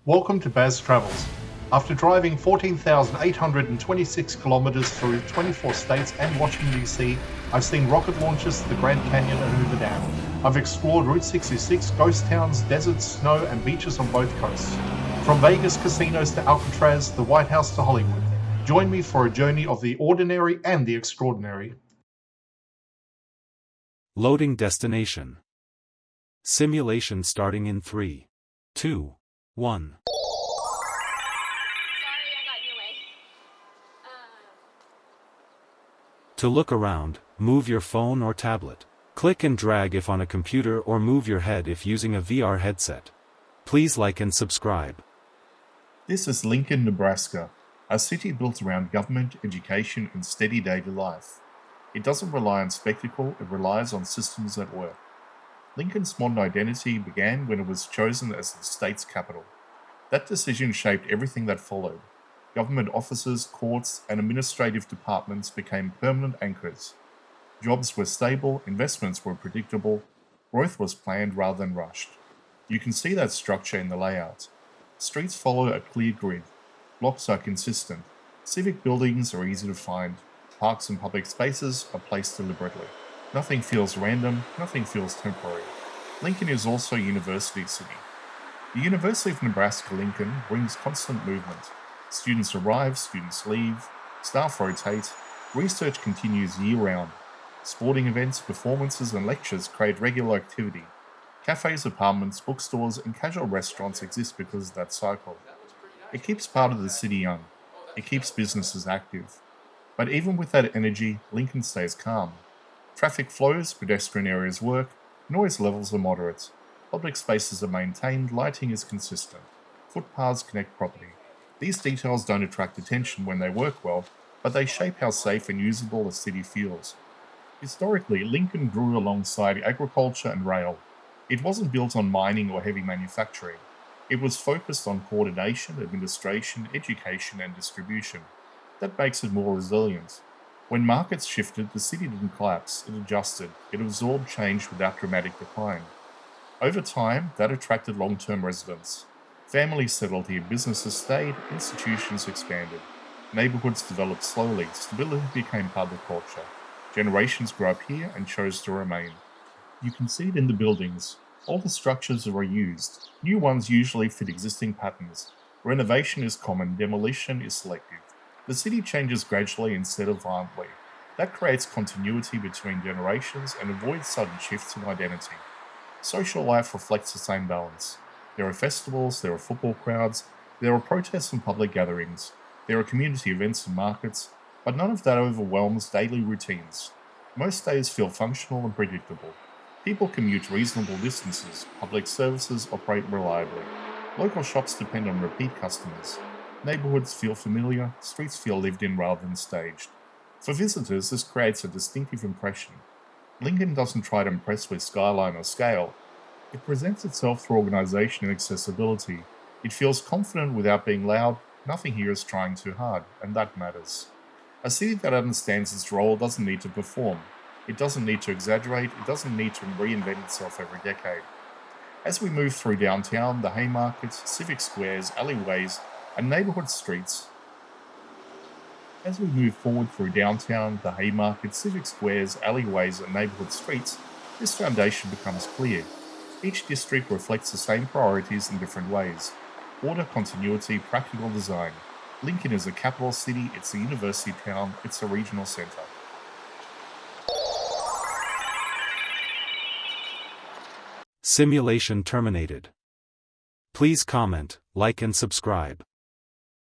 Welcome to Baz Travels. After driving 14,826 kilometers through 24 states and Washington, D.C., I've seen rocket launches to the Grand Canyon and Hoover Dam. I've explored Route 66, ghost towns, deserts, snow, and beaches on both coasts. From Vegas casinos to Alcatraz, the White House to Hollywood. Join me for a journey of the ordinary and the extraordinary. Loading destination. Simulation starting in 3, 2, 1. To look around, move your phone or tablet. Click and drag if on a computer or move your head if using a VR headset. Please like and subscribe. This is Lincoln, Nebraska, a city built around government, education, and steady daily life. It doesn't rely on spectacle, it relies on systems that work. Lincoln's modern identity began when it was chosen as the state's capital. That decision shaped everything that followed. Government offices, courts, and administrative departments became permanent anchors. Jobs were stable, investments were predictable, growth was planned rather than rushed. You can see that structure in the layout. Streets follow a clear grid. Blocks are consistent. Civic buildings are easy to find. Parks and public spaces are placed deliberately. Nothing feels random, nothing feels temporary. Lincoln is also a university city. The University of Nebraska-Lincoln brings constant movement. Students arrive, students leave, staff rotate, research continues year-round. Sporting events, performances, and lectures create regular activity. Cafés, apartments, bookstores, and casual restaurants exist because of that cycle. It keeps part of the city young. It keeps businesses active. But even with that energy, Lincoln stays calm. Traffic flows, pedestrian areas work, noise levels are moderate. Public spaces are maintained, lighting is consistent. Footpaths connect property. These details don't attract attention when they work well, but they shape how safe and usable the city feels. Historically, Lincoln grew alongside agriculture and rail. It wasn't built on mining or heavy manufacturing. It was focused on coordination, administration, education, and distribution. That makes it more resilient. When markets shifted, the city didn't collapse, it adjusted, it absorbed change without dramatic decline. Over time, that attracted long-term residents. Families settled here, businesses stayed, institutions expanded. Neighborhoods developed slowly, stability became part of the culture. Generations grew up here and chose to remain. You can see it in the buildings. All the structures are reused. New ones usually fit existing patterns. Renovation is common, demolition is selective. The city changes gradually instead of violently. That creates continuity between generations and avoids sudden shifts in identity. Social life reflects the same balance. There are festivals, there are football crowds, there are protests and public gatherings, there are community events and markets, but none of that overwhelms daily routines. Most days feel functional and predictable. People commute reasonable distances, public services operate reliably. Local shops depend on repeat customers. Neighborhoods feel familiar, streets feel lived in rather than staged. For visitors, this creates a distinctive impression. Lincoln doesn't try to impress with skyline or scale. It presents itself through organization and accessibility. It feels confident without being loud. Nothing here is trying too hard, and that matters. A city that understands its role doesn't need to perform. It doesn't need to exaggerate. It doesn't need to reinvent itself every decade. As we move through downtown, the Haymarkets, civic squares, alleyways, and neighborhood streets, As we move forward through downtown, the Haymarket, civic squares, alleyways, and neighborhood streets, this foundation becomes clear. Each district reflects the same priorities in different ways. Order, continuity, practical design. Lincoln is a capital city, it's a university town, it's a regional center. Simulation terminated. Please comment, like and subscribe.